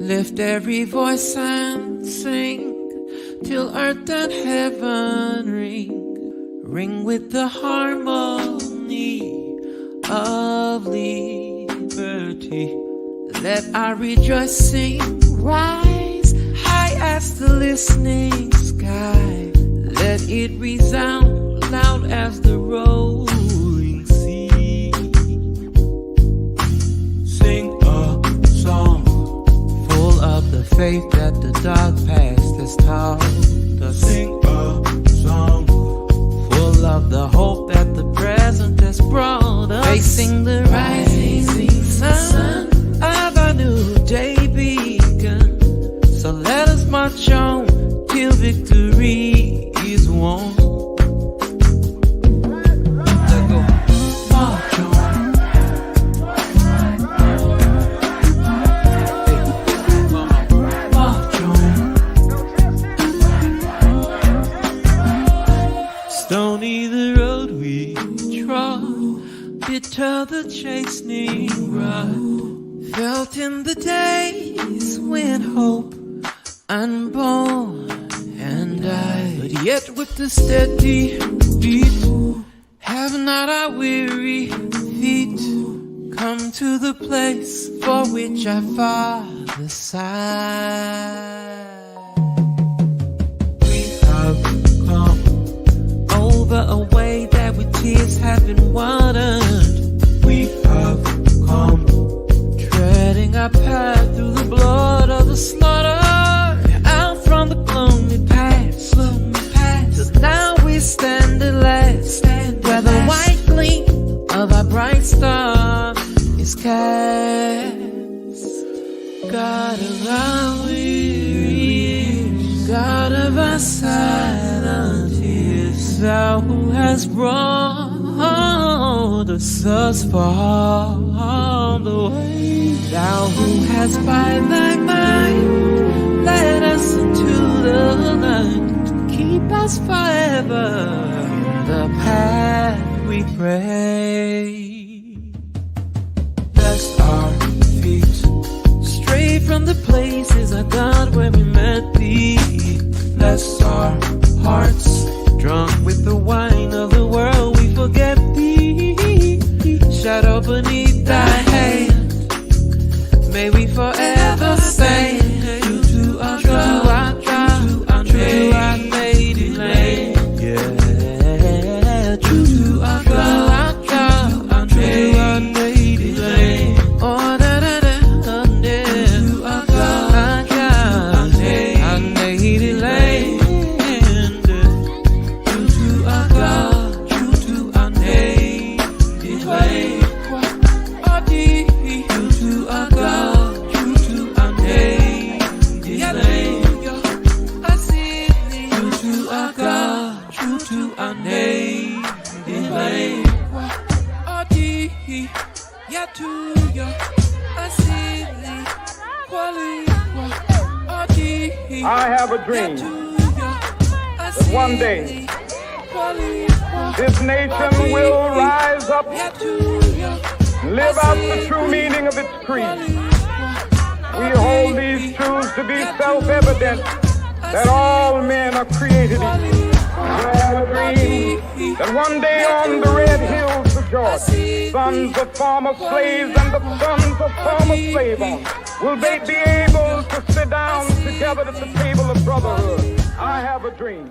Lift every voice and sing till earth and heaven ring with the harmony of liberty. Let our rejoicing rise high as the listening sky. Let it resound loud as the rolling sea. Sing a song full of the faith that the dark past has taught us. Sing a song full of the hope that the present has brought us. Facing the rising sun of a new day begun. So let us march on till victory is won. Let's go. March on. March on. Stony the road we trod, bitter the chastening rod. Felt in the days when hope unborn and died, but yet with the steady beat have not our weary feet come to the place for which our Father sighed. We have come over a way that with tears have been watered. We have come treading our path through the blood of the slaughter, out from the gloomy past. Till now we stand at last, where the white gleam of our bright star is cast. God of our weary, God of our silent tears, Thou who hast brought us thus far on the way. Thou who hast by thy might led us into the light, to keep us forever in the path we pray. Bless our feet stray from the places, our God, where we met thee. Bless our hearts drunk with the wine of the world, we forget thee. Shadow beneath thy hand, may we forever stand true to our God, true to our native land. Yeah, true to our God, true to our native land. Oh, da da da, yeah, to our God, our native land. True to our God, true to our native land. I have a dream that one day this nation will rise up and live out the true meaning of its creed. We hold these truths to be self-evident, that all men are created equal. I have a dream that one day on the red hills of Georgia, sons of former slaves and the sons of former slave owners will they be able to sit down together at the table of brotherhood. I have a dream.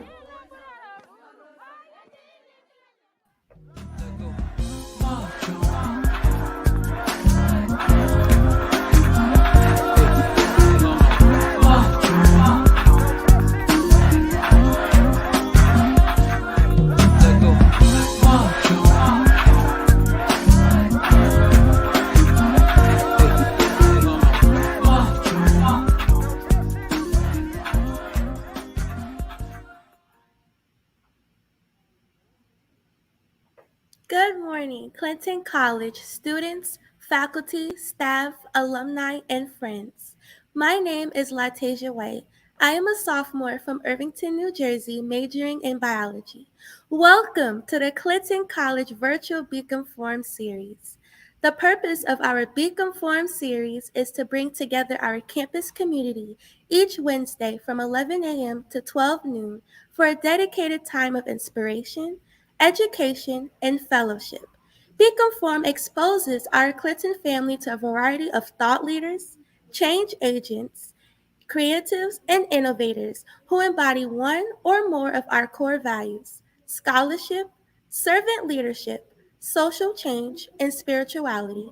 Good morning, Clinton College students, faculty, staff, alumni, and friends. My name is Latasia White. I am a sophomore from Irvington, New Jersey, majoring in biology. Welcome to the Clinton College Virtual Beacon Forum series. The purpose of our Be Conformed series is to bring together our campus community each Wednesday from 11 a.m. to 12 noon for a dedicated time of inspiration, education, and fellowship. Be Conformed exposes our Clinton family to a variety of thought leaders, change agents, creatives, and innovators who embody one or more of our core values: scholarship, servant leadership, social change, and spirituality.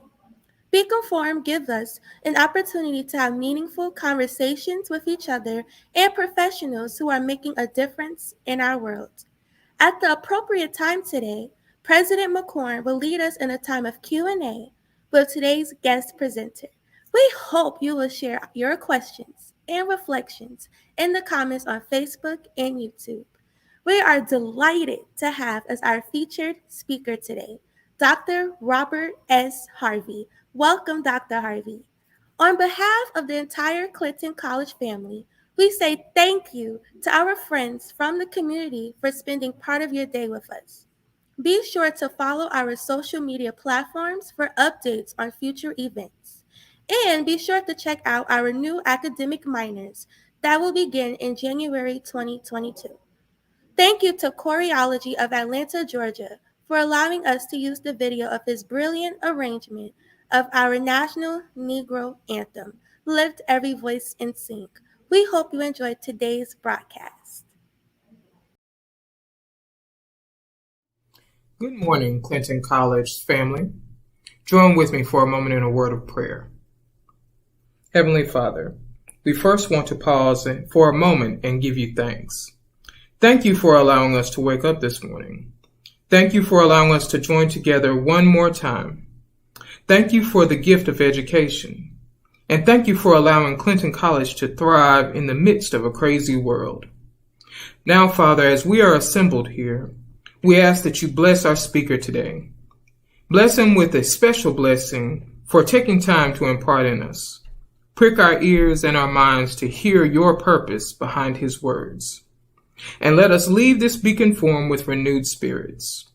Be Conformed gives us an opportunity to have meaningful conversations with each other and professionals who are making a difference in our world. At the appropriate time today, President McCorn will lead us in a time of Q&A with today's guest presenter. We hope you will share your questions and reflections in the comments on Facebook and YouTube. We are delighted to have as our featured speaker today, Dr. Robert S. Harvey. Welcome, Dr. Harvey. On behalf of the entire Clinton College family, we say thank you to our friends from the community for spending part of your day with us. Be sure to follow our social media platforms for updates on future events. And be sure to check out our new academic minors that will begin in January 2022. Thank you to Choreology of Atlanta, Georgia, for allowing us to use the video of his brilliant arrangement of our national Negro anthem, Lift Every Voice in Sync. We hope you enjoyed today's broadcast. Good morning, Clinton College family. Join with me for a moment in a word of prayer. Heavenly Father, we first want to pause for a moment and give you thanks. Thank you for allowing us to wake up this morning. Thank you for allowing us to join together one more time. Thank you for the gift of education. And thank you for allowing Clinton College to thrive in the midst of a crazy world. Now, Father, as we are assembled here, we ask that you bless our speaker today. Bless him with a special blessing for taking time to impart in us. Prick our ears and our minds to hear your purpose behind his words. And let us leave this Be Conformed with renewed spirits.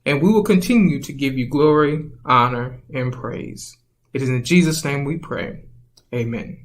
And we will continue to give you glory, honor, and praise. It is in Jesus' name we pray. Amen.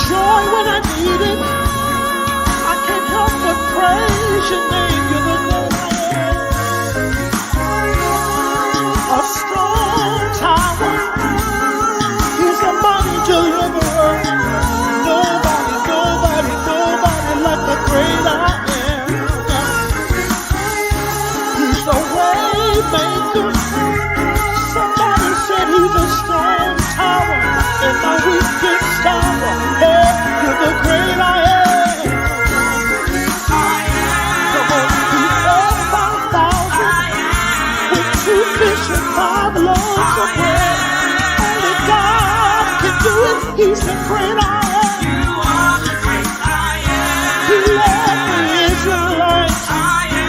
joy when I need it. I can't help but praise your name. You're the great I am. A strong tower. He's a mighty deliverer. Nobody like the great I am. He's the way maker. Somebody said he's a strong tower in my weakest hour. Hey, you're the great I am. Come on, he fed 5,000 with 2 fish and 5 loaves of bread. Only God can do it. He's the great I am. He led the Israelites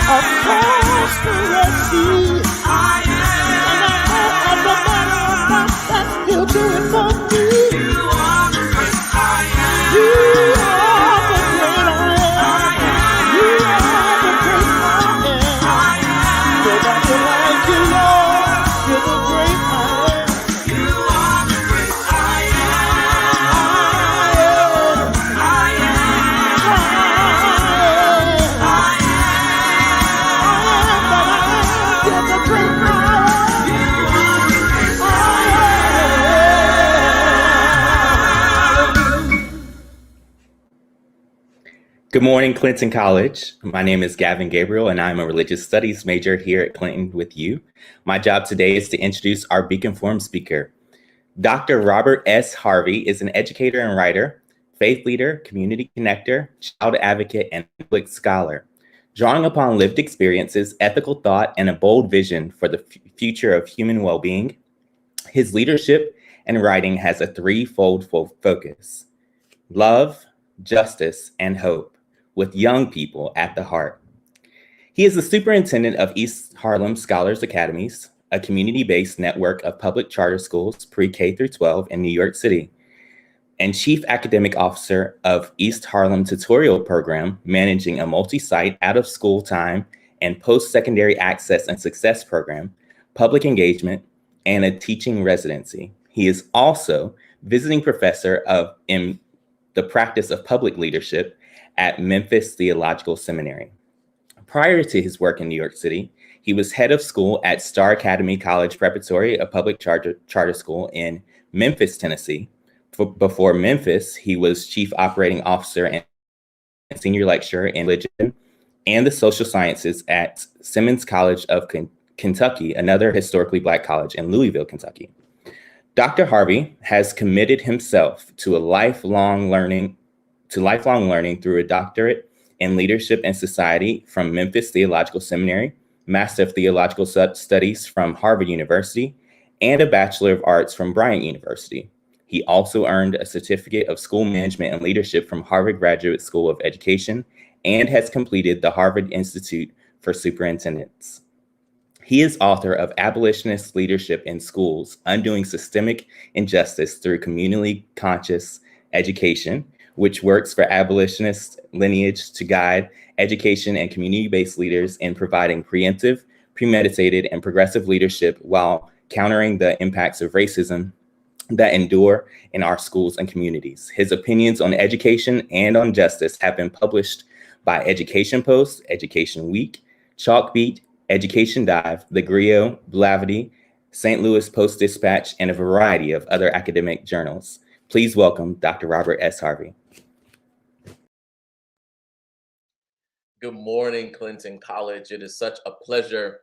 across the Red Sea. And I know as a matter of fact that he'll do it for me. You are the great I am. You are the great I am. You are the great I am. Nobody like you, Lord. You're the great I am. You are the great I am. I am. You're the great I am. Good morning, Clinton College. My name is Gavin Gabriel, and I'm a religious studies major here at Clinton with you. My job today is to introduce our Beacon Forum speaker. Dr. Robert S. Harvey is an educator and writer, faith leader, community connector, child advocate, and public scholar. Drawing upon lived experiences, ethical thought, and a bold vision for the future of human well-being, his leadership and writing has a threefold focus: love, justice, and hope, with young people at the heart. He is the superintendent of East Harlem Scholars Academies, a community-based network of public charter schools pre-K through 12 in New York City, and chief academic officer of East Harlem Tutorial Program, managing a multi-site out-of-school time and post-secondary access and success program, public engagement, and a teaching residency. He is also visiting professor in the practice of public leadership at Memphis Theological Seminary. Prior to his work in New York City, he was head of school at Star Academy College Preparatory, a public charter school in Memphis, Tennessee. Before Memphis, he was chief operating officer and senior lecturer in religion and the social sciences at Simmons College of Kentucky, another historically Black college in Louisville, Kentucky. Dr. Harvey has committed himself to lifelong learning through a doctorate in leadership and society from Memphis Theological Seminary, Master of Theological Studies from Harvard University, and a Bachelor of Arts from Bryant University. He also earned a certificate of school management and leadership from Harvard Graduate School of Education and has completed the Harvard Institute for Superintendents. He is author of Abolitionist Leadership in Schools, Undoing Systemic Injustice Through Communally Conscious Education, which works for abolitionist lineage to guide education and community-based leaders in providing preemptive, premeditated, and progressive leadership while countering the impacts of racism that endure in our schools and communities. His opinions on education and on justice have been published by Education Post, Education Week, Chalkbeat, Education Dive, The Griot, Blavity, St. Louis Post-Dispatch, and a variety of other academic journals. Please welcome Dr. Robert S. Harvey. Good morning, Clinton College. It is such a pleasure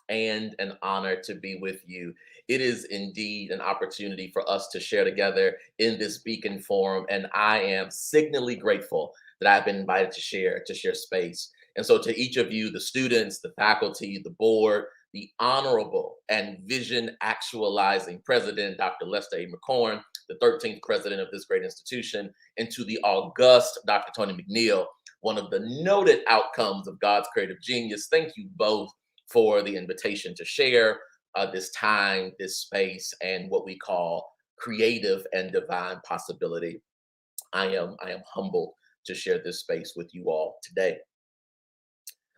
and an honor to be with you. It is indeed an opportunity for us to share together in this Beacon Forum, and I am signally grateful that I've been invited to share space. And so to each of you, the students, the faculty, the board, the honorable and vision actualizing president, Dr. Lester A. McCorn, the 13th president of this great institution, and to the august Dr. Tony McNeil, one of the noted outcomes of God's creative genius. Thank you both for the invitation to share this time, this space, and what we call creative and divine possibility. I am humbled to share this space with you all today.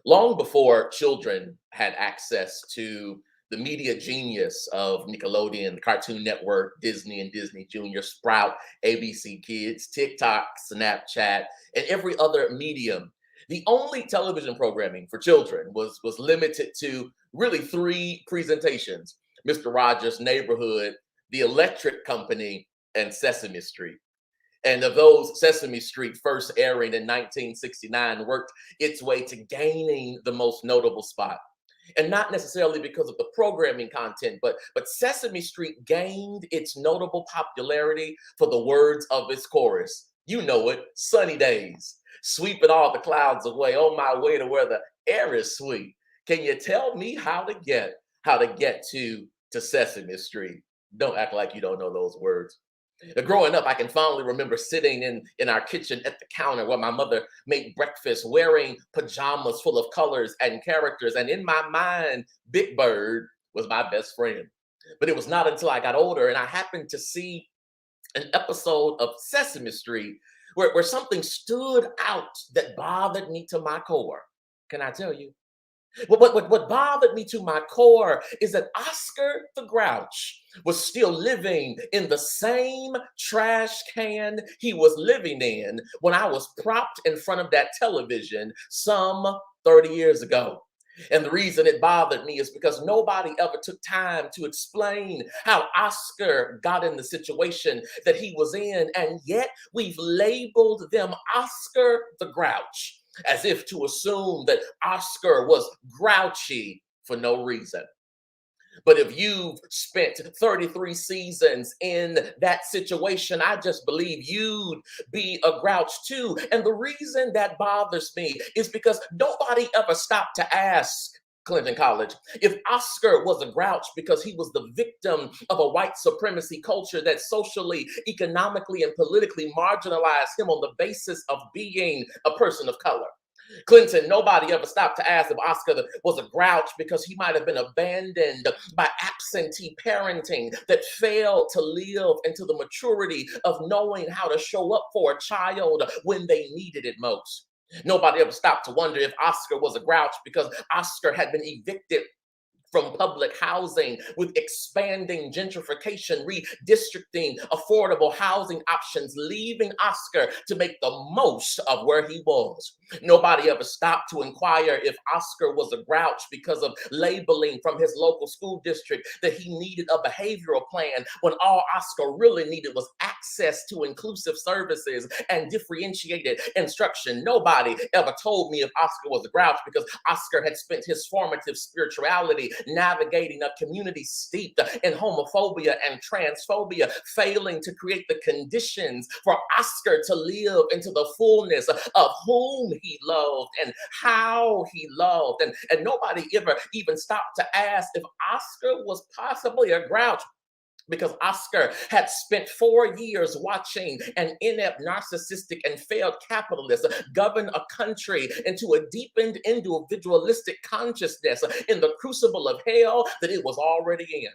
Long before children had access to the media genius of Nickelodeon, Cartoon Network, Disney and Disney Junior, Sprout, ABC Kids, TikTok, Snapchat, and every other medium. The only television programming for children was limited to really 3 presentations: Mr. Rogers' Neighborhood, The Electric Company, and Sesame Street. And of those, Sesame Street, first airing in 1969, worked its way to gaining the most notable spot. And not necessarily because of the programming content, but Sesame Street gained its notable popularity for the words of its chorus. You know it: sunny days, sweeping all the clouds away, on my way to where the air is sweet. Can you tell me how to get to Sesame Street? Don't act like you don't know those words. Growing up, I can fondly remember sitting in our kitchen at the counter where my mother made breakfast, wearing pajamas full of colors and characters. And in my mind, Big Bird was my best friend. But it was not until I got older and I happened to see an episode of Sesame Street where something stood out that bothered me to my core. Can I tell you? What bothered me to my core is that Oscar the Grouch was still living in the same trash can he was living in when I was propped in front of that television some 30 years ago. And the reason it bothered me is because nobody ever took time to explain how Oscar got in the situation that he was in, and yet we've labeled them Oscar the Grouch, as if to assume that Oscar was grouchy for no reason. But if you've spent 33 seasons in that situation, I just believe you'd be a grouch too. And the reason that bothers me is because nobody ever stopped to ask Clinton College if Oscar was a grouch because he was the victim of a white supremacy culture that socially, economically, and politically marginalized him on the basis of being a person of color. Clinton, nobody ever stopped to ask if Oscar was a grouch because he might have been abandoned by absentee parenting that failed to live into the maturity of knowing how to show up for a child when they needed it most. Nobody ever stopped to wonder if Oscar was a grouch because Oscar had been evicted from public housing with expanding gentrification, redistricting, affordable housing options, leaving Oscar to make the most of where he was. Nobody ever stopped to inquire if Oscar was a grouch because of labeling from his local school district that he needed a behavioral plan when all Oscar really needed was access to inclusive services and differentiated instruction. Nobody ever told me if Oscar was a grouch because Oscar had spent his formative spirituality navigating a community steeped in homophobia and transphobia, failing to create the conditions for Oscar to live into the fullness of whom he loved and how he loved. And nobody ever even stopped to ask if Oscar was possibly a grouch because Oscar had spent 4 years watching an inept, narcissistic, and failed capitalist govern a country into a deepened individualistic consciousness in the crucible of hell that it was already in.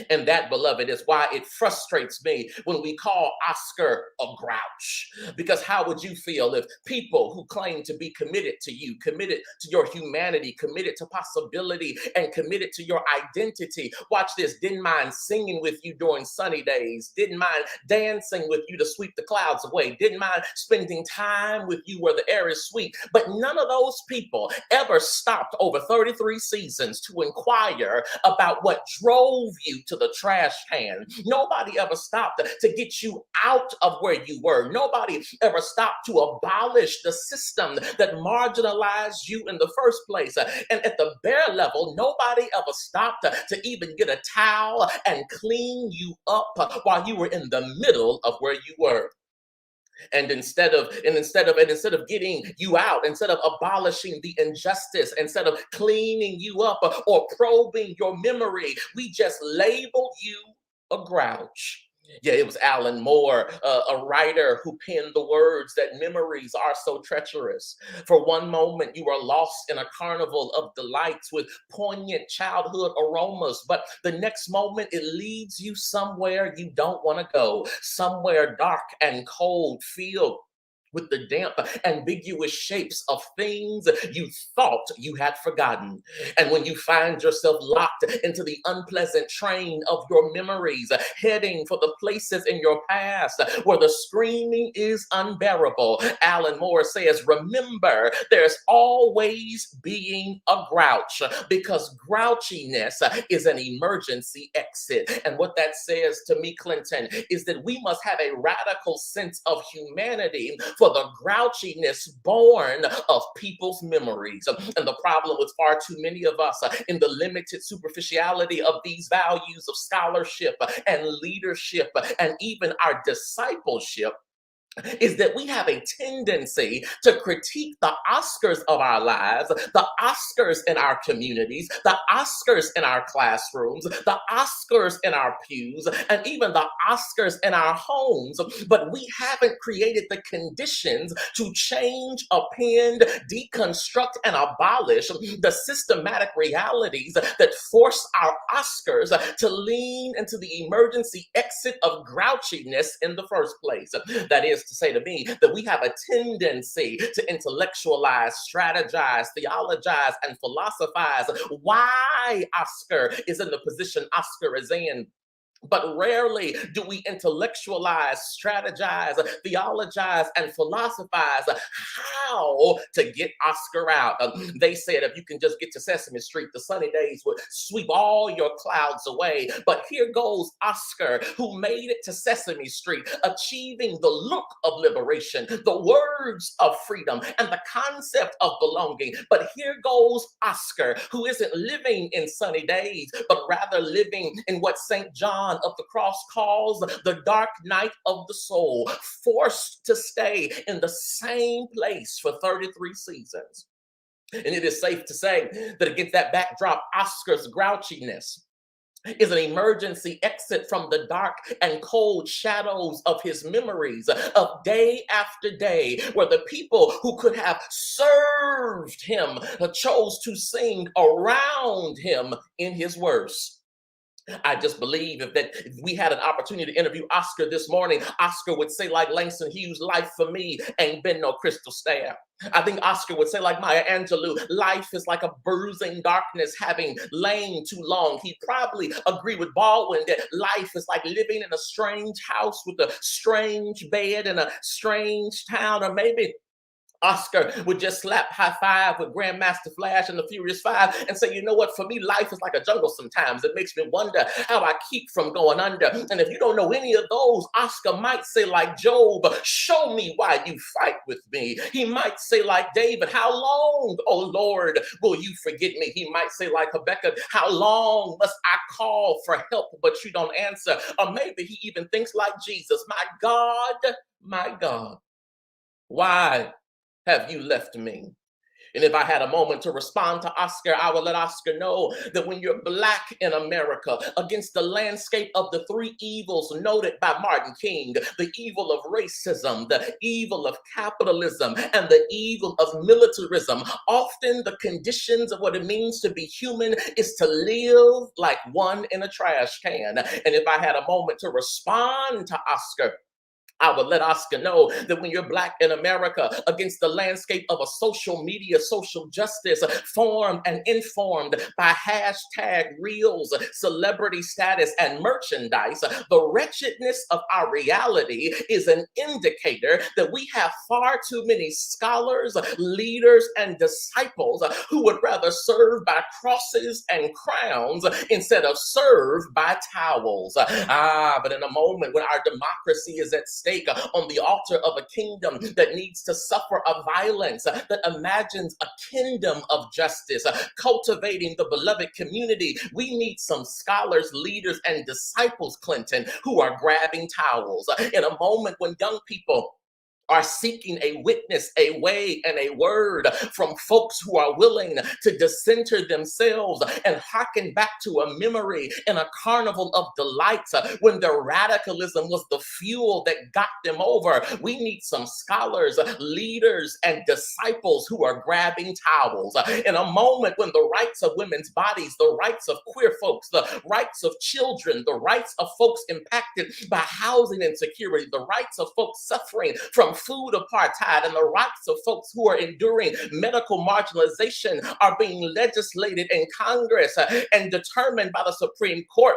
And that, beloved, is why it frustrates me when we call Oscar a grouch. Because how would you feel if people who claim to be committed to you, committed to your humanity, committed to possibility, and committed to your identity, watch this, didn't mind singing with you during sunny days, didn't mind dancing with you to sweep the clouds away, didn't mind spending time with you where the air is sweet, but none of those people ever stopped over 33 seasons to inquire about what drove you to the trash can. Nobody ever stopped to get you out of where you were. Nobody ever stopped to abolish the system that marginalized you in the first place. And at the bare level, nobody ever stopped to even get a towel and clean you up while you were in the middle of where you were. And instead of getting you out, instead of abolishing the injustice, instead of cleaning you up or probing your memory, we just labeled you a grouch. Yeah, it was Alan Moore, a writer who penned the words that memories are so treacherous. For one moment, you are lost in a carnival of delights with poignant childhood aromas, but the next moment it leads you somewhere you don't want to go, somewhere dark and cold, filled with the damp, ambiguous shapes of things you thought you had forgotten. And when you find yourself locked into the unpleasant train of your memories, heading for the places in your past where the screaming is unbearable, Alan Moore says, remember, there's always being a grouch, because grouchiness is an emergency exit. And what that says to me, Clinton, is that we must have a radical sense of humanity for the grouchiness born of people's memories. And the problem with far too many of us in the limited superficiality of these values of scholarship and leadership and even our discipleship is that we have a tendency to critique the Oscars of our lives, the Oscars in our communities, the Oscars in our classrooms, the Oscars in our pews, and even the Oscars in our homes, but we haven't created the conditions to change, append, deconstruct, and abolish the systematic realities that force our Oscars to lean into the emergency exit of grouchiness in the first place. That is to say to me that we have a tendency to intellectualize, strategize, theologize, and philosophize why Oscar is in the position Oscar is in. But rarely do we intellectualize, strategize, theologize, and philosophize how to get Oscar out. They said if you can just get to Sesame Street, the sunny days would sweep all your clouds away. But here goes Oscar, who made it to Sesame Street, achieving the look of liberation, the words of freedom, and the concept of belonging. But here goes Oscar, who isn't living in sunny days, but rather living in what St. John of the Cross calls the dark night of the soul, forced to stay in the same place for 33 seasons. And it is safe to say that against that backdrop, Oscar's grouchiness is an emergency exit from the dark and cold shadows of his memories of day after day, where the people who could have served him chose to sing around him in his worst. I just believe if we had an opportunity to interview Oscar this morning, Oscar would say like Langston Hughes, life for me ain't been no crystal stair. I think Oscar would say like Maya Angelou, life is like a bruising darkness having lain too long. He'd probably agree with Baldwin that life is like living in a strange house with a strange bed in a strange town, or maybe Oscar would just slap high five with Grandmaster Flash and the Furious Five and say, you know what, for me, life is like a jungle sometimes. It makes me wonder how I keep from going under. And if you don't know any of those, Oscar might say like Job, show me why you fight with me. He might say like David, how long, oh Lord, will you forget me? He might say like Habakkuk, how long must I call for help, but you don't answer? Or maybe he even thinks like Jesus, my God, why have you left me? And if I had a moment to respond to Oscar, I would let Oscar know that when you're Black in America, against the landscape of the three evils noted by Martin King, the evil of racism, the evil of capitalism, and the evil of militarism, often the conditions of what it means to be human is to live like one in a trash can. And if I had a moment to respond to Oscar, I would let Oscar know that when you're Black in America, against the landscape of a social media, social justice formed and informed by hashtag reels, celebrity status, and merchandise, the wretchedness of our reality is an indicator that we have far too many scholars, leaders, and disciples who would rather serve by crosses and crowns instead of serve by towels. But in a moment when our democracy is at stake, on the altar of a kingdom that needs to suffer a violence that imagines a kingdom of justice, cultivating the beloved community, we need some scholars, leaders, and disciples, Clinton, who are grabbing towels. In a moment when young people are seeking a witness, a way, and a word from folks who are willing to decenter themselves and hearken back to a memory in a carnival of delights when their radicalism was the fuel that got them over. We need some scholars, leaders, and disciples who are grabbing towels. In a moment when the rights of women's bodies, the rights of queer folks, the rights of children, the rights of folks impacted by housing insecurity, the rights of folks suffering from food apartheid and the rights of folks who are enduring medical marginalization are being legislated in Congress and determined by the Supreme Court.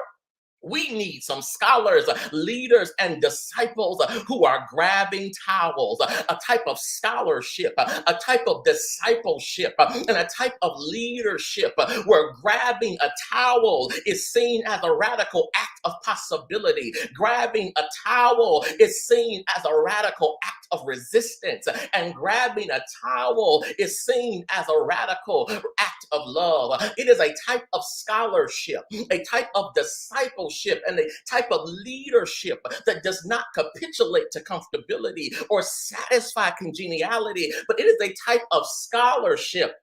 We need some scholars, leaders, and disciples who are grabbing towels, a type of scholarship, a type of discipleship, and a type of leadership where grabbing a towel is seen as a radical act of possibility. Grabbing a towel is seen as a radical act of resistance, and grabbing a towel is seen as a radical act of love. It is a type of scholarship, a type of discipleship, and a type of leadership that does not capitulate to comfortability or satisfy congeniality, but it is a type of scholarship,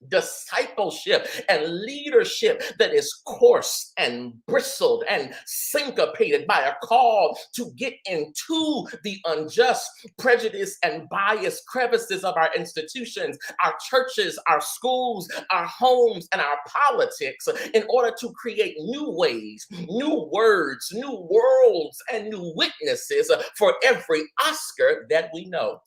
discipleship, and leadership that is coarse and bristled and syncopated by a call to get into the unjust, prejudice, and bias crevices of our institutions, our churches, our schools, our homes, and our politics in order to create new ways, new words, new worlds, and new witnesses for every Oscar that we know.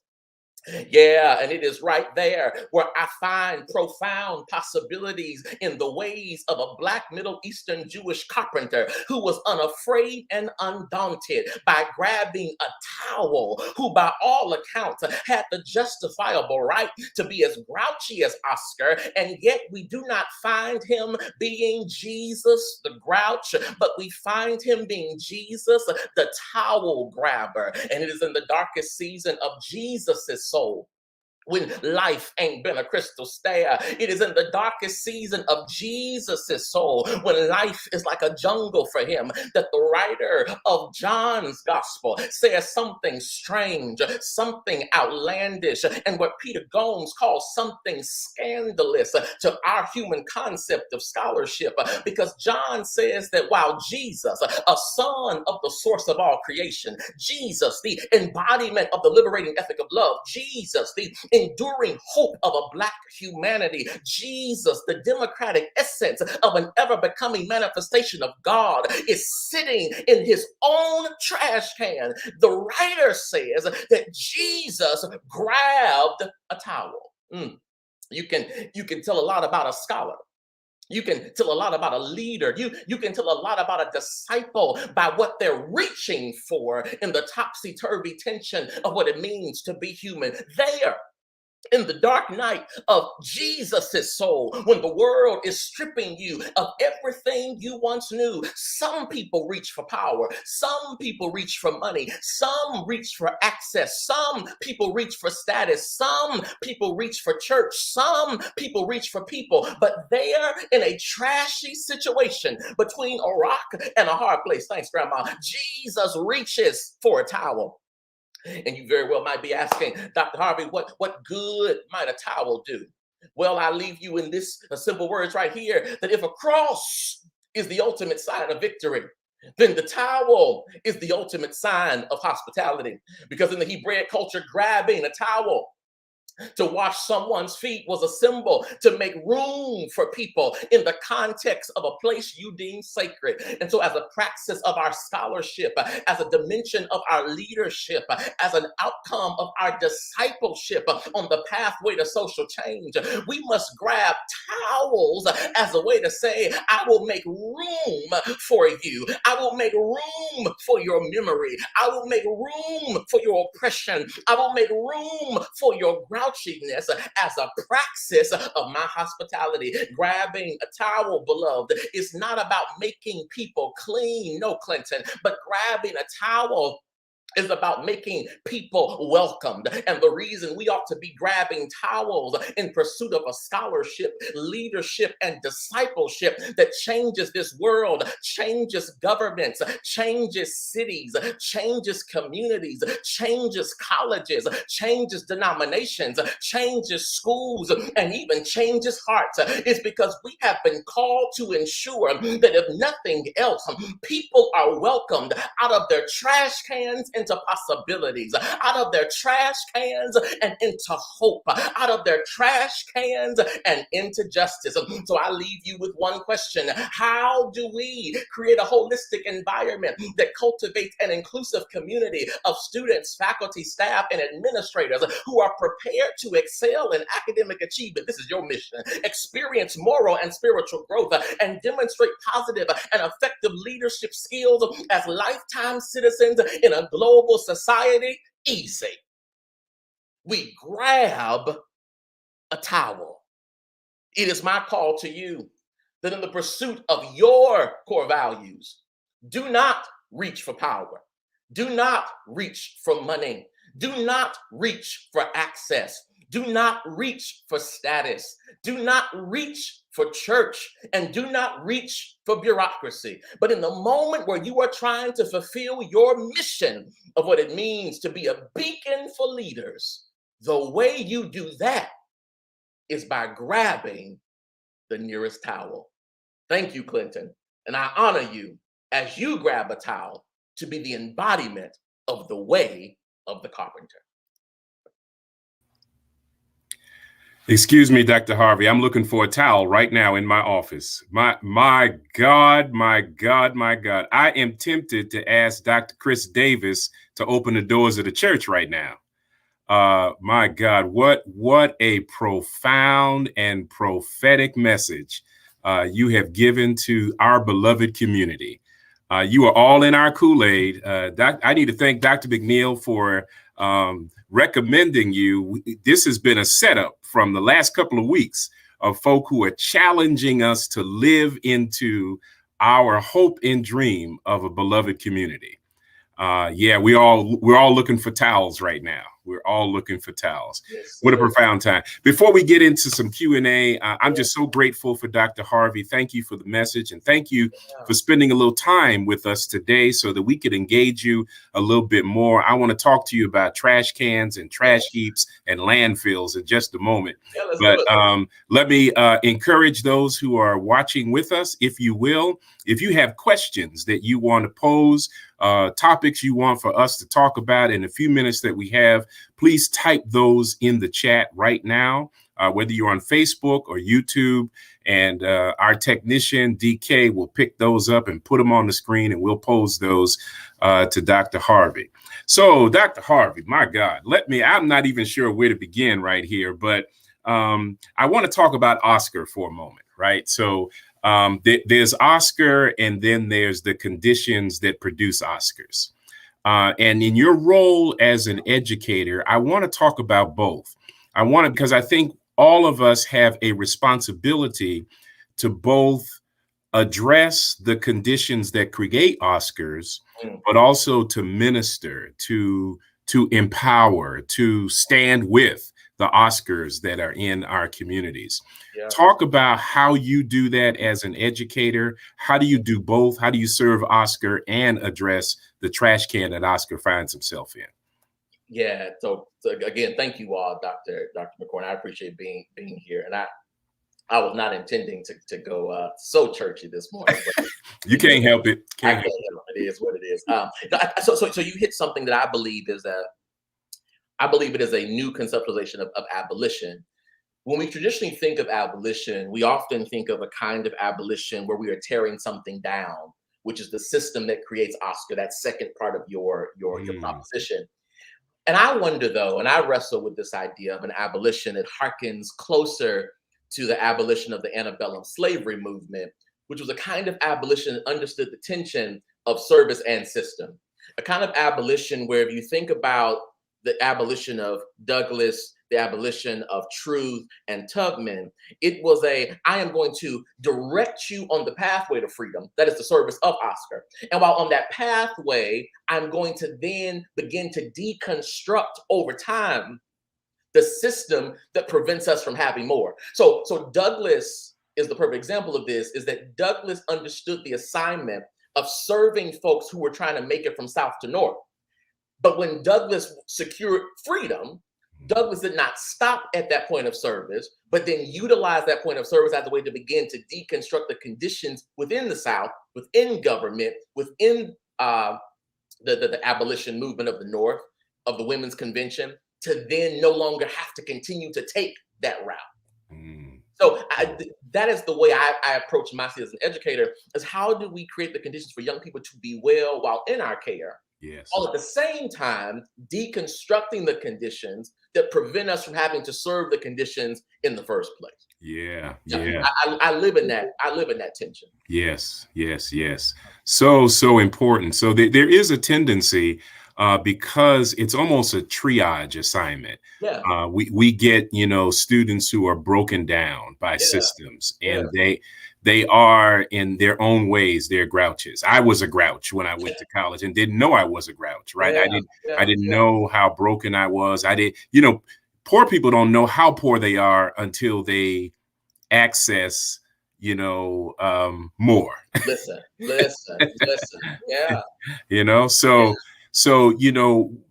Yeah, and it is right there where I find profound possibilities in the ways of a Black Middle Eastern Jewish carpenter who was unafraid and undaunted by grabbing a towel, who by all accounts had the justifiable right to be as grouchy as Oscar, and yet we do not find him being Jesus the grouch, but we find him being Jesus the towel grabber. And it is in the darkest season of Jesus's soul, when life ain't been a crystal stair. It is in the darkest season of Jesus's soul, when life is like a jungle for him, that the writer of John's gospel says something strange, something outlandish, and what Peter Gomes calls something scandalous to our human concept of scholarship. Because John says that while Jesus, a son of the source of all creation, Jesus, the embodiment of the liberating ethic of love, Jesus, the enduring hope of a Black humanity, Jesus, the democratic essence of an ever-becoming manifestation of God, is sitting in his own trash can. The writer says that Jesus grabbed a towel. You can tell a lot about a scholar. You can tell a lot about a leader. You can tell a lot about a disciple by what they're reaching for in the topsy-turvy tension of what it means to be human. There, in the dark night of Jesus's soul, when the world is stripping you of everything you once knew, some people reach for power, some people reach for money, some reach for access, some people reach for status, some people reach for church, some people reach for people. But there, in a trashy situation between a rock and a hard place, thanks, Grandma, Jesus reaches for a towel. And you very well might be asking, Dr. Harvey, what good might a towel do? Well, I leave you in this simple words right here, that if a cross is the ultimate sign of victory, then the towel is the ultimate sign of hospitality. Because in the Hebraic culture, grabbing a towel to wash someone's feet was a symbol to make room for people in the context of a place you deem sacred. And so, as a praxis of our scholarship, as a dimension of our leadership, as an outcome of our discipleship on the pathway to social change, we must grab towels as a way to say, I will make room for you. I will make room for your memory. I will make room for your oppression. I will make room for your grouchiness as a praxis of my hospitality. Grabbing a towel, beloved, is not about making people clean, no, Clinton, but grabbing a towel is about making people welcomed. And the reason we ought to be grabbing towels in pursuit of a scholarship, leadership, and discipleship that changes this world, changes governments, changes cities, changes communities, changes colleges, changes denominations, changes schools, and even changes hearts, is because we have been called to ensure that if nothing else, people are welcomed out of their trash cans and into possibilities, out of their trash cans and into hope, out of their trash cans and into justice. So I leave you with one question. How do we create a holistic environment that cultivates an inclusive community of students, faculty, staff, and administrators who are prepared to excel in academic achievement? This is your mission. Experience moral and spiritual growth and demonstrate positive and effective leadership skills as lifetime citizens in a global society. Easy. We grab a towel. It is my call to you that in the pursuit of your core values, do not reach for power. Do not reach for money. Do not reach for access. Do not reach for status. Do not reach for church, and do not reach for bureaucracy. But in the moment where you are trying to fulfill your mission of what it means to be a beacon for leaders, the way you do that is by grabbing the nearest towel. Thank you, Clinton. And I honor you as you grab a towel to be the embodiment of the way of the carpenter. Excuse me, Dr. Harvey. I'm looking for a towel right now in my office. My God. I am tempted to ask Dr. Chris Davis to open the doors of the church right now. My God, what a profound and prophetic message you have given to our beloved community. You are all in our Kool-Aid. I need to thank Dr. McNeil for recommending you. This has been a setup from the last couple of weeks of folk who are challenging us to live into our hope and dream of a beloved community. Yeah, we're all looking for towels right now. We're all looking for towels. Yes, what a profound time. Before we get into some Q&A, I'm just so grateful for Dr. Harvey. Thank you for the message, and thank you for spending a little time with us today so that we could engage you a little bit more. I want to talk to you about trash cans and trash heaps and landfills in just a moment. But let me encourage those who are watching with us, if you will, if you have questions that you want to pose, topics you want for us to talk about in a few minutes that we have, please type those in the chat right now, whether you're on Facebook or YouTube, and our technician DK will pick those up and put them on the screen, and we'll pose those to Dr. Harvey. So Dr. Harvey, my God, I'm not even sure where to begin right here, but I want to talk about Oscar for a moment, right? So there's Oscar, and then there's the conditions that produce Oscars. And in your role as an educator, I want to talk about both. Because I think all of us have a responsibility to both address the conditions that create Oscars, but also to minister, to empower, to stand with the Oscars that are in our communities. Yeah. Talk about how you do that as an educator. How do you do both? How do you serve Oscar and address the trash can that Oscar finds himself in? Yeah. So again, thank you all, Dr. McCorn. I appreciate being here. And I was not intending to go so churchy this morning. But you can't help it. Can't help it. It is what it is. So you hit something that I believe is a new conceptualization of abolition. When we traditionally think of abolition, we often think of a kind of abolition where we are tearing something down, which is the system that creates Oscar, that second part of your proposition. And I wonder, though, and I wrestle with this idea of an abolition that harkens closer to the abolition of the antebellum slavery movement, which was a kind of abolition that understood the tension of service and system. A kind of abolition where if you think about the abolition of Douglass, the abolition of Truth and Tubman, it was I am going to direct you on the pathway to freedom. That is the service of Oscar. And while on that pathway, I'm going to then begin to deconstruct over time the system that prevents us from having more. So Douglass is the perfect example of this, is that Douglass understood the assignment of serving folks who were trying to make it from South to North. But when Douglass secured freedom, Douglass did not stop at that point of service, but then utilized that point of service as a way to begin to deconstruct the conditions within the South, within government, within the abolition movement of the North, of the Women's Convention, to then no longer have to continue to take that route. So that is the way I approach myself as an educator, is how do we create the conditions for young people to be well while in our care? Yes. While at the same time deconstructing the conditions that prevent us from having to serve the conditions in the first place. Yeah. I live in that. I live in that tension. Yes. So important. So there is a tendency, because it's almost a triage assignment. Yeah. We get, students who are broken down by systems, and they are, in their own ways, they're grouches. I was a grouch when I went to college and didn't know I was a grouch, right? I didn't know how broken I was. Poor people don't know how poor they are until they access, more. Listen. Yeah. So,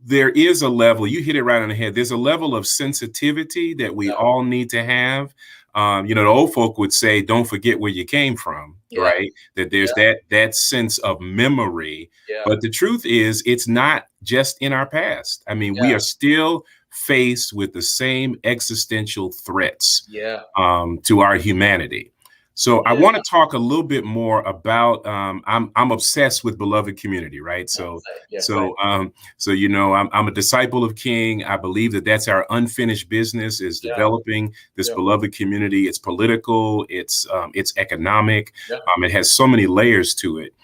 there is a level, you hit it right on the head. There's a level of sensitivity that we all need to have. The old folk would say, don't forget where you came from, right? That there's that sense of memory. Yeah. But the truth is, it's not just in our past. I mean, we are still faced with the same existential threats to our humanity. So I want to talk a little bit more about, I'm obsessed with beloved community, right? I'm a disciple of King. I believe that that's our unfinished business, is developing this beloved community. It's political, it's economic. It has so many layers to it.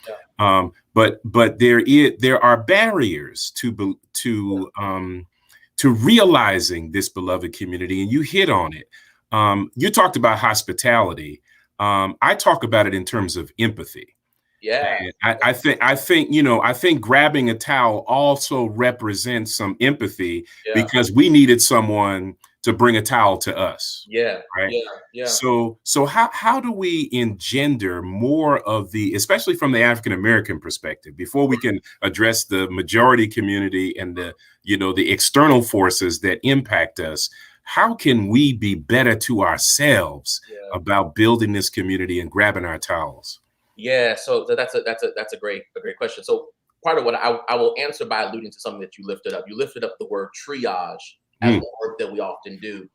But there are barriers to realizing this beloved community, and you hit on it. You talked about hospitality. I talk about it in terms of empathy. Yeah. And I think grabbing a towel also represents some empathy, because we needed someone to bring a towel to us. Yeah. Right. Yeah. So how do we engender more of especially from the African American perspective, before we can address the majority community and the external forces that impact us? How can we be better to ourselves about building this community and grabbing our towels? Yeah, so that's a great question. So part of what I will answer by alluding to something that you lifted up. You lifted up the word triage as the word that we often do.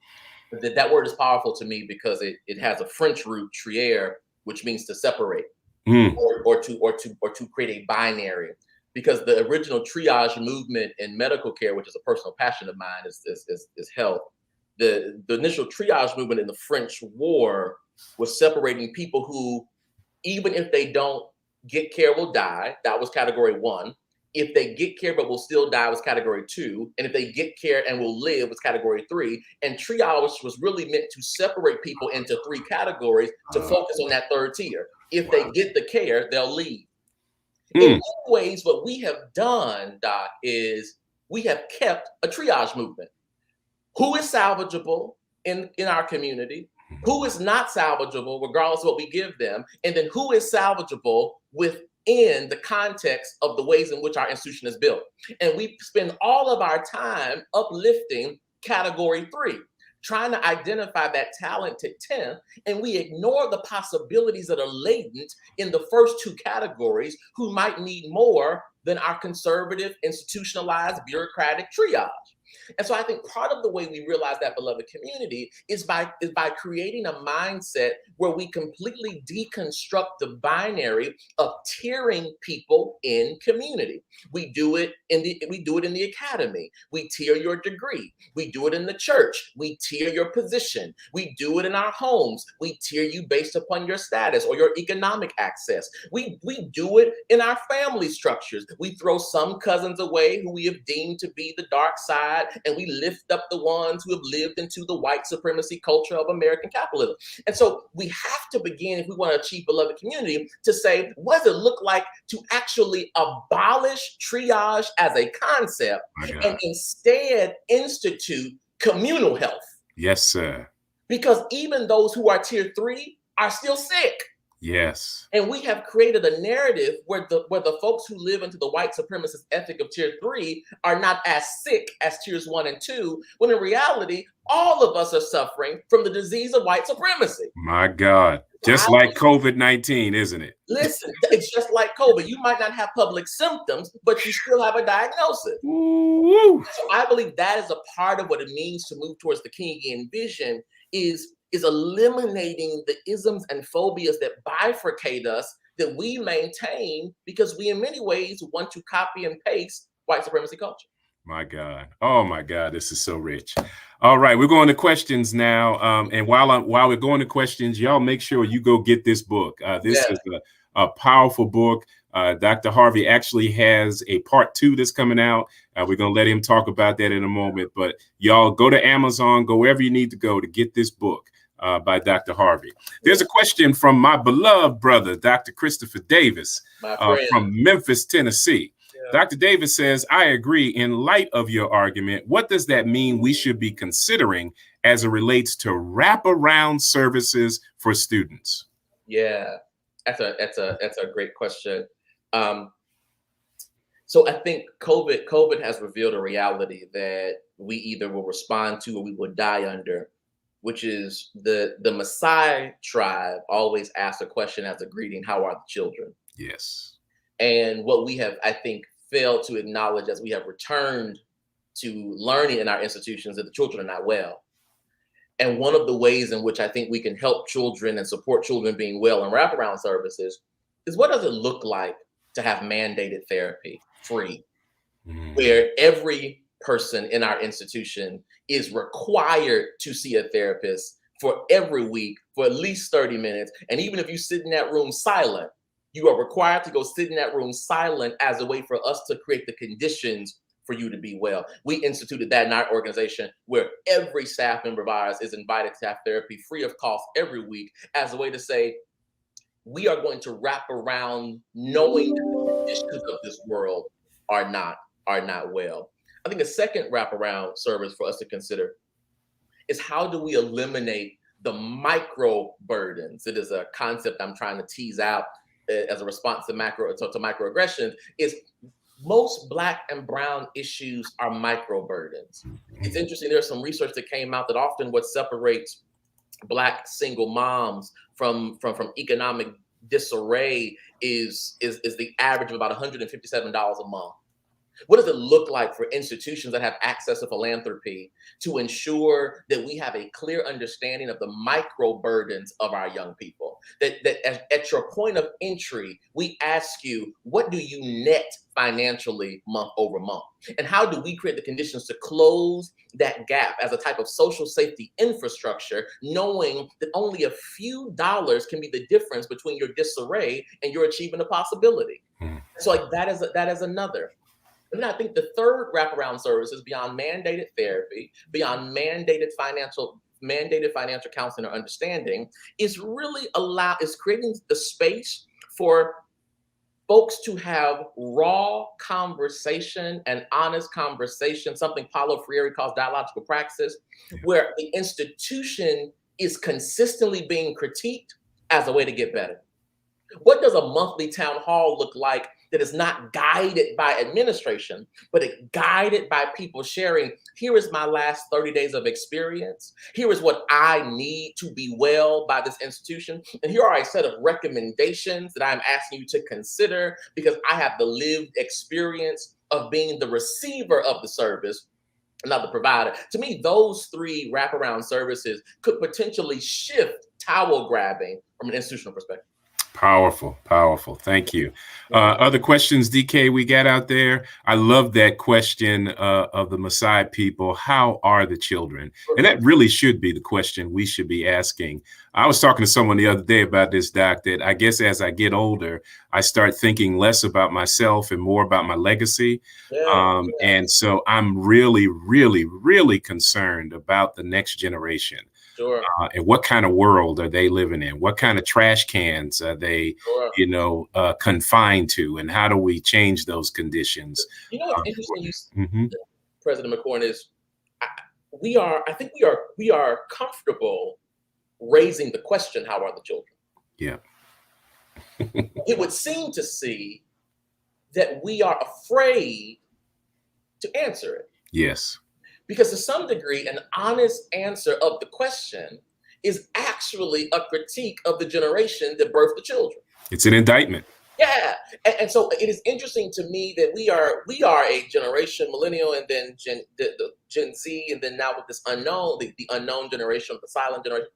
That word is powerful to me because it has a French root, trier, which means to separate or to create a binary. Because the original triage movement in medical care, which is a personal passion of mine, is health. The initial triage movement in the French War was separating people who, even if they don't get care, will die. That was category 1. If they get care but will still die was category 2. And if they get care and will live was category 3. And triage was really meant to separate people into 3 categories to focus on that third tier. If they get the care, they'll leave. In many ways, what we have done, Doc, is we have kept a triage movement. Who is salvageable in our community? Who is not salvageable, regardless of what we give them? And then who is salvageable within the context of the ways in which our institution is built? And we spend all of our time uplifting category 3, trying to identify that talented 10th, and we ignore the possibilities that are latent in the first 2 categories who might need more than our conservative, institutionalized, bureaucratic triage. And so I think part of the way we realize that beloved community is by creating a mindset where we completely deconstruct the binary of tiering people in community. We do it in the academy. We tier your degree. We do it in the church. We tier your position. We do it in our homes. We tier you based upon your status or your economic access. We do it in our family structures. We throw some cousins away who we have deemed to be the dark side, and we lift up the ones who have lived into the white supremacy culture of American capitalism. And so we have to begin, if we want to achieve beloved community, to say, what does it look like to actually abolish triage as a concept and instead institute communal health? Yes, sir. Because even those who are tier 3 are still sick. Yes. And we have created a narrative where the folks who live into the white supremacist ethic of tier 3 are not as sick as tiers 1 and 2, when in reality, all of us are suffering from the disease of white supremacy. My God. Just like COVID-19, isn't it? Listen, it's just like COVID. You might not have public symptoms, but you still have a diagnosis. Woo. So I believe that is a part of what it means to move towards the Kingian vision is eliminating the isms and phobias that bifurcate us, that we maintain because we in many ways want to copy and paste white supremacy culture. My God. Oh my God, this is so rich. All right, we're going to questions now. And while we're going to questions, y'all make sure you go get this book. This is a powerful book. Dr. Harvey actually has a part 2 that's coming out. We're going to let him talk about that in a moment. But y'all go to Amazon, go wherever you need to go to get this book by Dr. Harvey. There's a question from my beloved brother, Dr. Christopher Davis from Memphis, Tennessee. Dr. Davis says, I agree. In light of your argument, what does that mean we should be considering as it relates to wraparound services for students? Yeah, that's a great question. So I think COVID has revealed a reality that we either will respond to or we will die under, which is the Maasai tribe always asks a question as a greeting: how are the children? Yes. And what we have, I think, failed to acknowledge as we have returned to learning in our institutions, that the children are not well. And one of the ways in which I think we can help children and support children being well in wraparound services is, what does it look like to have mandated therapy free, where every person in our institution is required to see a therapist for every week for at least 30 minutes. And even if you sit in that room silent, you are required to go sit in that room silent as a way for us to create the conditions for you to be well. We instituted that in our organization, where every staff member of ours is invited to have therapy free of cost every week, as a way to say, we are going to wrap around knowing that the conditions of this world are not well. I think a second wraparound service for us to consider is, how do we eliminate the micro burdens? It is a concept I'm trying to tease out as a response to microaggressions. Is most Black and brown issues are micro burdens. It's interesting. There's some research that came out that often what separates Black single moms from economic disarray is the average of about $157 a month. What does it look like for institutions that have access to philanthropy to ensure that we have a clear understanding of the micro burdens of our young people? That at your point of entry, we ask you, what do you net financially month over month? And how do we create the conditions to close that gap as a type of social safety infrastructure, knowing that only a few dollars can be the difference between your disarray and your achieving a possibility? So like that is another. And then I think the third wraparound services, beyond mandated therapy, beyond mandated financial counseling or understanding, is really creating the space for folks to have raw conversation and honest conversation, something Paulo Freire calls dialogical praxis, where the institution is consistently being critiqued as a way to get better. What does a monthly town hall look like that is not guided by administration, but it guided by people sharing, here is my last 30 days of experience. Here is what I need to be well by this institution. And here are a set of recommendations that I'm asking you to consider, because I have the lived experience of being the receiver of the service, not the provider. To me, those three wraparound services could potentially shift towel grabbing from an institutional perspective. Powerful, powerful. Thank you. Other questions, DK, we got out there? I love that question of the Maasai people. How are the children? And that really should be the question we should be asking. I was talking to someone the other day about this, Doc, that I guess as I get older, I start thinking less about myself and more about my legacy. And so I'm really, really, really concerned about the next generation. Sure. And what kind of world are they living in? What kind of trash cans are they, confined to? And how do we change those conditions? You know what's interesting, President McCorn, is I think we are comfortable raising the question, how are the children? Yeah. it would seem to see that we are afraid to answer it. Yes. Because to some degree, an honest answer of the question is actually a critique of the generation that birthed the children. It's an indictment. Yeah, and so it is interesting to me that we are a generation, millennial, and then the Gen Z, and then now with this unknown, the unknown generation, the silent generation,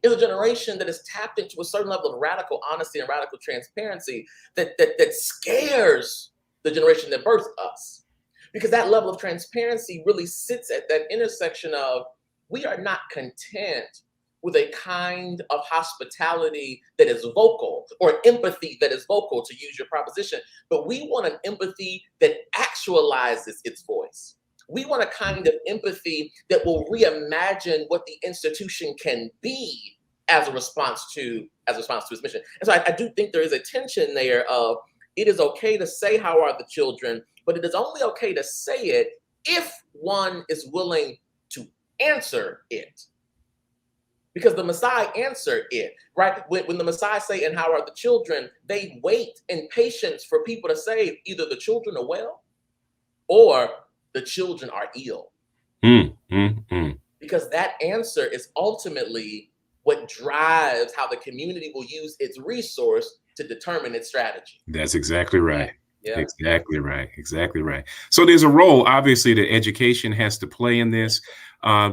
is a generation that is tapped into a certain level of radical honesty and radical transparency that scares the generation that birthed us, because that level of transparency really sits at that intersection of we are not content with a kind of hospitality that is vocal, or empathy that is vocal, to use your proposition, but we want an empathy that actualizes its voice. We want a kind of empathy that will reimagine what the institution can be as a response to its mission. And so I do think there is a tension there of it is okay to say how are the children, but it is only okay to say it if one is willing to answer it. Because the Messiah answered it, right? When the Messiah say, and how are the children, they wait in patience for people to say either the children are well or the children are ill. Because that answer is ultimately what drives how the community will use its resource to determine its strategy. That's exactly right. Yeah. Exactly right. Exactly right. So there's a role, obviously, that education has to play in this.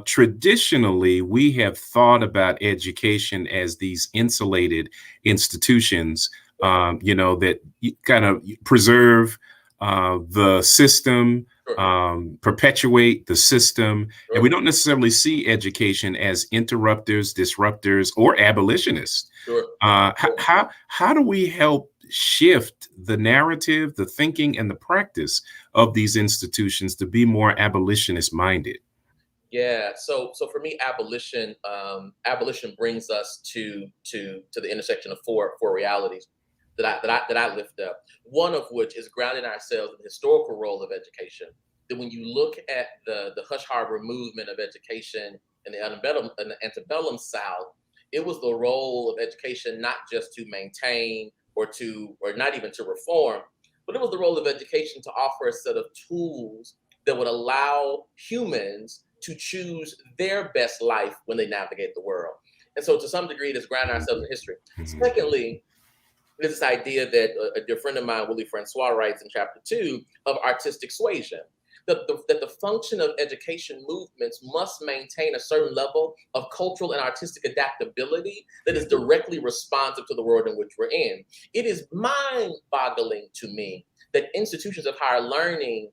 Traditionally, we have thought about education as these insulated institutions, that kind of preserve the system, perpetuate the system. And we don't necessarily see education as interrupters, disruptors, or abolitionists. How do we help shift the narrative, the thinking, and the practice of these institutions to be more abolitionist minded? Yeah, so for me, abolition brings us to the intersection of four realities that I lift up. One of which is grounding ourselves in the historical role of education. That when you look at the Hush Harbor movement of education in the antebellum South, it was the role of education not just to maintain or not even to reform, but it was the role of education to offer a set of tools that would allow humans to choose their best life when they navigate the world. And so to some degree, it is grounding ourselves in history. Secondly, there's this idea that a dear friend of mine, Willie Francois, writes in chapter 2 of artistic suasion, that the function of education movements must maintain a certain level of cultural and artistic adaptability that is directly responsive to the world in which we're in. It is mind-boggling to me that institutions of higher learning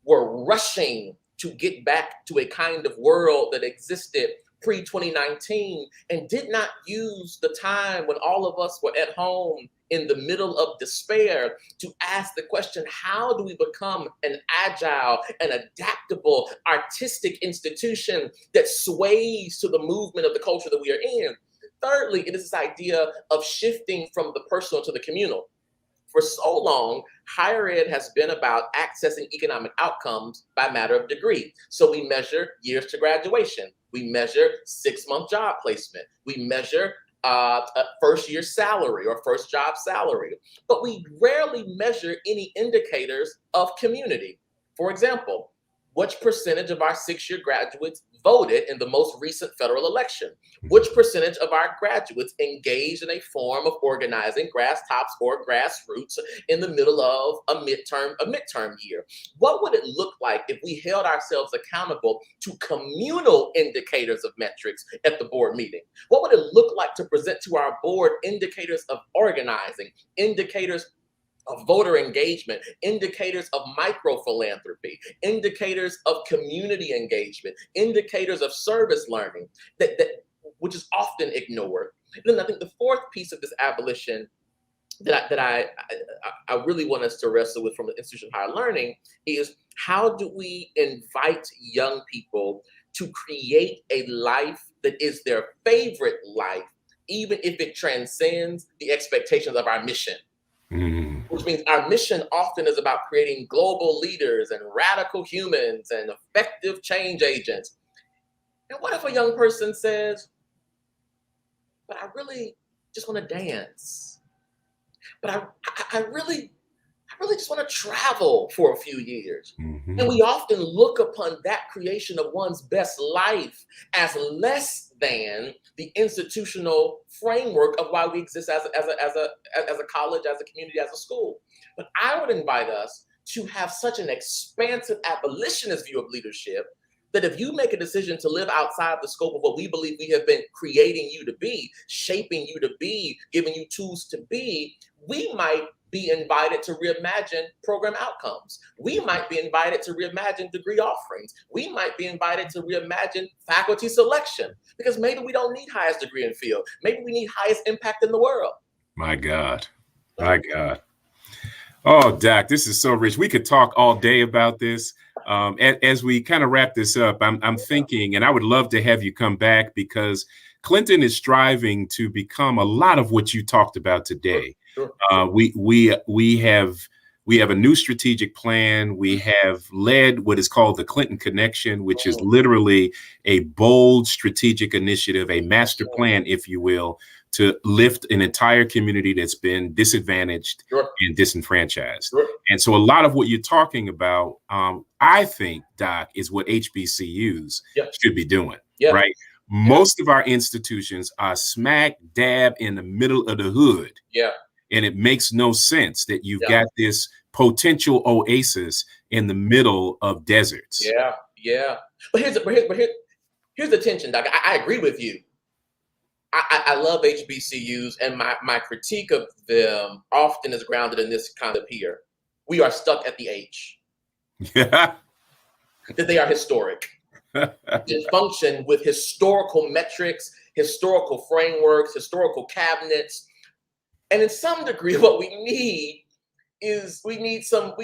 were rushing to get back to a kind of world that existed pre-2019 and did not use the time when all of us were at home in the middle of despair to ask the question, how do we become an agile and adaptable artistic institution that sways to the movement of the culture that we are in? Thirdly, it is this idea of shifting from the personal to the communal. For so long, higher ed has been about accessing economic outcomes by matter of degree. So we measure years to graduation. We measure 6-month job placement. We measure a first year salary or first job salary. But we rarely measure any indicators of community. For example, which percentage of our 6-year graduates voted in the most recent federal election? Which percentage of our graduates engaged in a form of organizing, grass tops or grassroots, in the middle of a midterm year? What would it look like if we held ourselves accountable to communal indicators of metrics at the board meeting? What would it look like to present to our board indicators of organizing, indicators of voter engagement, indicators of micro-philanthropy, indicators of community engagement, indicators of service learning, which is often ignored? And then I think the fourth piece of this abolition that I really want us to wrestle with from the institution of higher learning is, how do we invite young people to create a life that is their favorite life, even if it transcends the expectations of our mission? Which means our mission often is about creating global leaders and radical humans and effective change agents. And what if a young person says, but I really just want to dance? but I really just want to travel for a few years. Mm-hmm. And we often look upon that creation of one's best life as less than the institutional framework of why we exist as a college, as a community, as a school. But I would invite us to have such an expansive abolitionist view of leadership that if you make a decision to live outside the scope of what we believe we have been creating you to be, shaping you to be, giving you tools to be, we might be invited to reimagine program outcomes. We might be invited to reimagine degree offerings. We might be invited to reimagine faculty selection, because maybe we don't need highest degree in field. Maybe we need highest impact in the world. My God. My God. Oh, Doc, this is so rich. We could talk all day about this. As we kind of wrap this up, I'm thinking, and I would love to have you come back, because Clinton is striving to become a lot of what you talked about today. Sure. We have a new strategic plan. We have led what is called the Clinton Connection, which is literally a bold strategic initiative, a master plan, if you will, to lift an entire community that's been disadvantaged and disenfranchised. And so a lot of what you're talking about, I think, Doc, is what HBCUs should be doing, right? Most of our institutions are smack dab in the middle of the hood. And it makes no sense that you've got this potential oasis in the middle of deserts. But here's the tension, Doc. I agree with you. I love HBCUs, and my critique of them often is grounded in this kind of here. We are stuck at the H. That they are historic. They function with historical metrics, historical frameworks, historical cabinets. And in some degree, what we need is we need some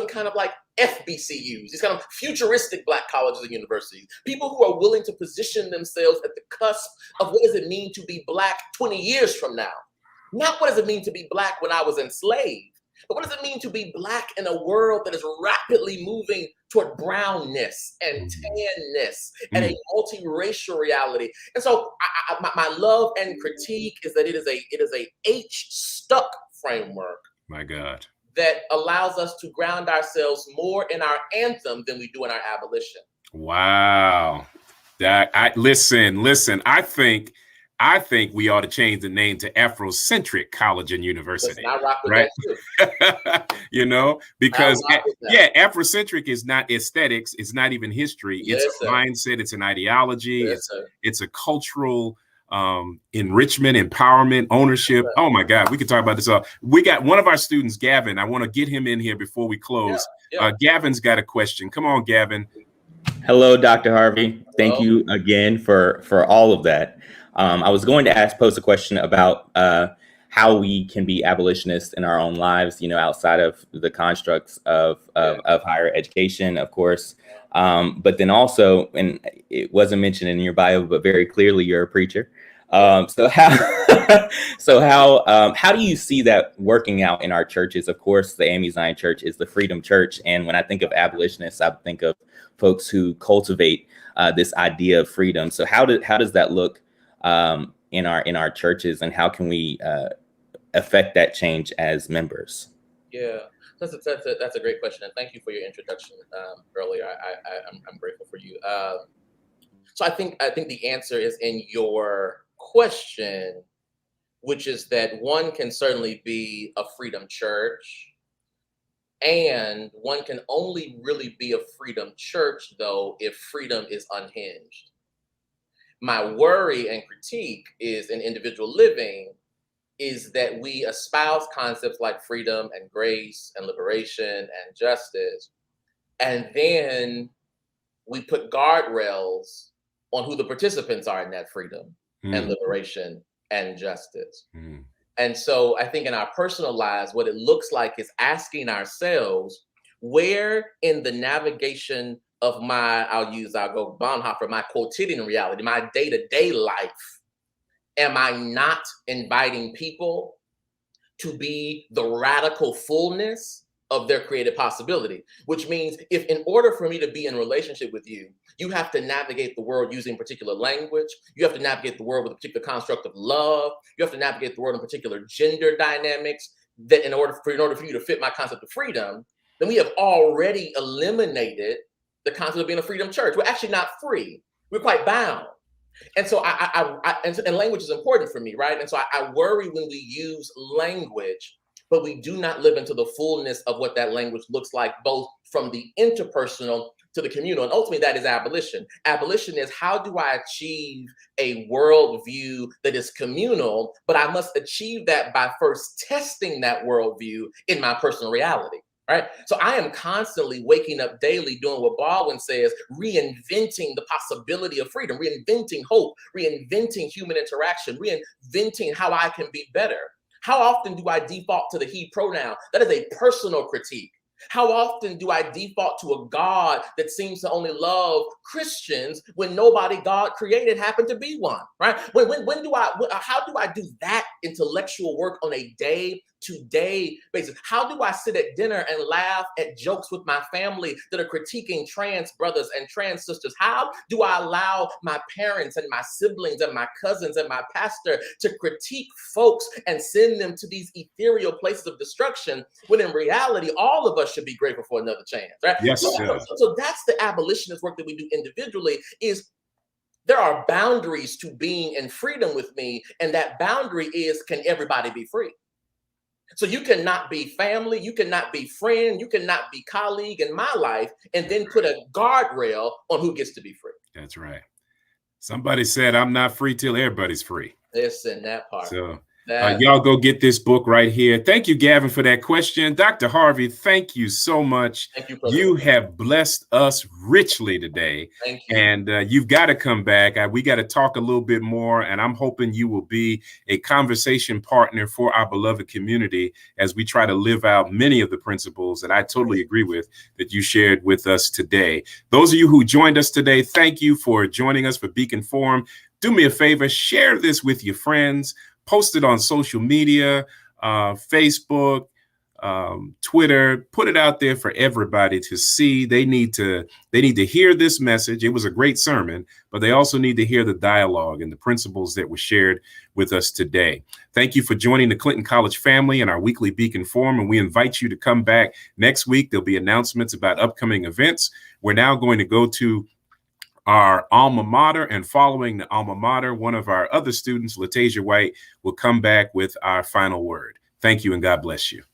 kind of like FBCUs, these kind of futuristic Black colleges and universities, people who are willing to position themselves at the cusp of what does it mean to be Black 20 years from now? Not what does it mean to be Black when I was enslaved, but what does it mean to be Black in a world that is rapidly moving toward brownness and tanness and a multiracial reality? And so my love and critique is that it is a H-stuck framework. My God. That allows us to ground ourselves more in our anthem than we do in our abolition. Wow. Listen, I think we ought to change the name to Afrocentric College and University. Listen, I rock with that too. You know, because Afrocentric is not aesthetics. It's not even history. It's a mindset. It's an ideology. It's a cultural enrichment, empowerment, ownership. Oh my God, we could talk about this all. We got one of our students, Gavin. I want to get him in here before we close. Gavin's got a question. Come on, Gavin. Hello, Dr. Harvey. Thank you again for all of that. I was going to pose a question about how we can be abolitionists in our own lives, you know, outside of the constructs of higher education, of course. But then also, and it wasn't mentioned in your bio, but very clearly you're a preacher. So how do you see that working out in our churches? Of course, the AME Zion Church is the Freedom Church. And when I think of abolitionists, I think of folks who cultivate this idea of freedom. So how does that look in our churches, and how can we affect that change as members? Yeah, that's a great question, and thank you for your introduction earlier. I'm grateful for you. So I think the answer is in your question, which is that one can certainly be a freedom church, and one can only really be a freedom church, though, if freedom is unhinged. My worry and critique is in individual living is that we espouse concepts like freedom and grace and liberation and justice, and then we put guardrails on who the participants are in that freedom and liberation and justice. And so I think in our personal lives, what it looks like is asking ourselves, where in the navigation of I'll go Bonhoeffer, my quotidian reality, my day-to-day life, am I not inviting people to be the radical fullness of their creative possibility? Which means if in order for me to be in relationship with you, you have to navigate the world using particular language. You have to navigate the world with a particular construct of love. You have to navigate the world in particular gender dynamics. that in order for you to fit my concept of freedom, then we have already eliminated the concept of being a freedom church. We're actually not free. We're quite bound. And so and language is important for me, right? And so I worry when we use language, but we do not live into the fullness of what that language looks like, both from the interpersonal to the communal. And ultimately, that is abolition. Abolition is, how do I achieve a worldview that is communal, but I must achieve that by first testing that worldview in my personal reality. Right. So I am constantly waking up daily doing what Baldwin says, reinventing the possibility of freedom, reinventing hope, reinventing human interaction, reinventing how I can be better. How often do I default to the he pronoun? That is a personal critique. How often do I default to a God that seems to only love Christians when nobody God created happened to be one, right? How do I do that intellectual work on a day-to-day basis? How do I sit at dinner and laugh at jokes with my family that are critiquing trans brothers and trans sisters? How do I allow my parents and my siblings and my cousins and my pastor to critique folks and send them to these ethereal places of destruction, when in reality, all of us should be grateful for another chance, right? Yes, so that's the abolitionist work that we do individually, is there are boundaries to being in freedom with me. And that boundary is, can everybody be free? So you cannot be family, you cannot be friend, you cannot be colleague in my life, and then put a guardrail on who gets to be free. That's right. Somebody said, I'm not free till everybody's free. Listen, that part. So y'all go get this book right here. Thank you, Gavin, for that question. Dr. Harvey, thank you so much. Thank you, you have blessed us richly today. Thank you. And you've got to come back. We got to talk a little bit more. And I'm hoping you will be a conversation partner for our beloved community as we try to live out many of the principles that I totally agree with that you shared with us today. Those of you who joined us today, thank you for joining us for Beacon Forum. Do me a favor, share this with your friends. Post it on social media, Facebook, Twitter. Put it out there for everybody to see. They need to hear this message. It was a great sermon, but they also need to hear the dialogue and the principles that were shared with us today. Thank you for joining the Clinton College family and our weekly Beacon Forum, and we invite you to come back next week. There'll be announcements about upcoming events. We're now going to go to our alma mater, and following the alma mater, one of our other students, LaTasia White, will come back with our final word. Thank you, and God bless you.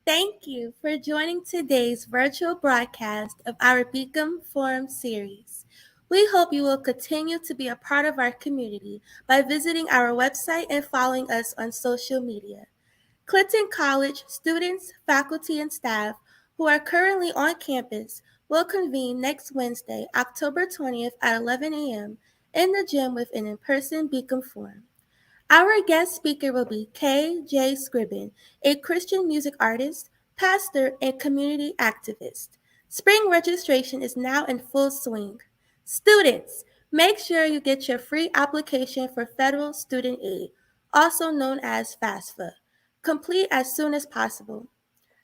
Thank you for joining today's virtual broadcast of our Beacon Forum series. We hope you will continue to be a part of our community by visiting our website and following us on social media. Clinton College students, faculty, and staff who are currently on campus will convene next Wednesday, October 20th at 11 a.m. in the gym with an in-person Beacon Forum. Our guest speaker will be K.J. Scribbin, a Christian music artist, pastor, and community activist. Spring registration is now in full swing. Students, make sure you get your free application for federal student aid, also known as FAFSA, complete as soon as possible.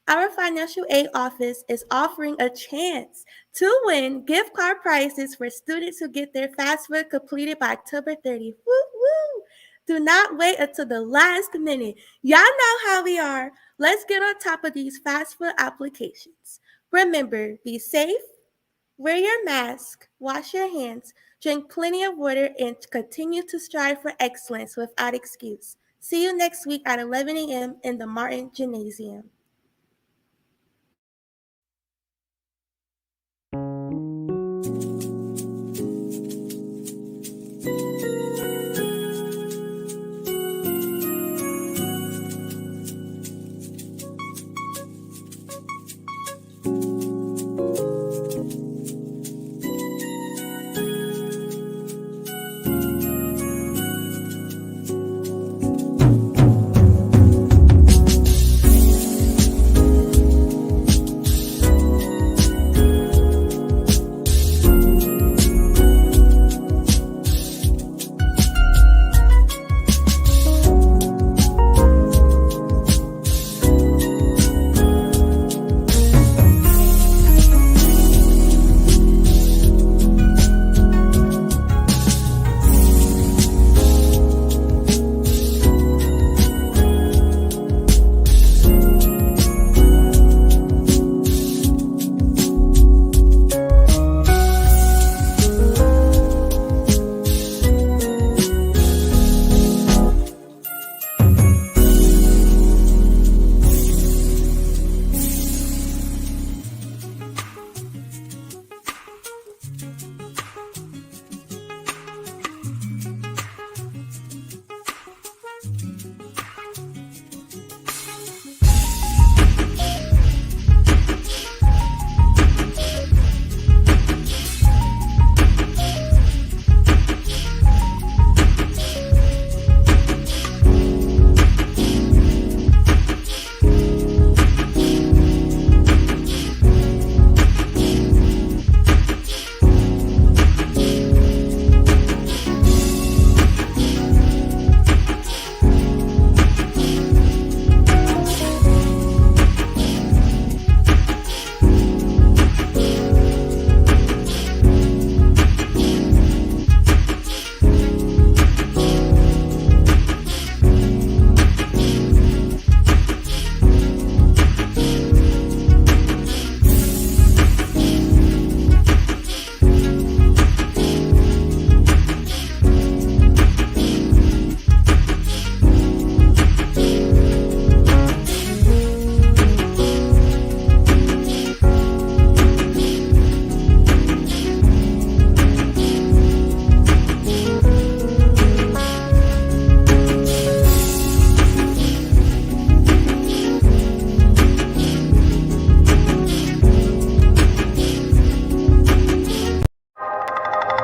Our financial aid office is offering a chance to win gift card prizes for students who get their FAFSA completed by October 30th. Woo woo! Do not wait until the last minute. Y'all know how we are. Let's get on top of these FAFSA applications. Remember, be safe, wear your mask, wash your hands, drink plenty of water, and continue to strive for excellence without excuse. See you next week at 11 a.m. in the Martin Gymnasium.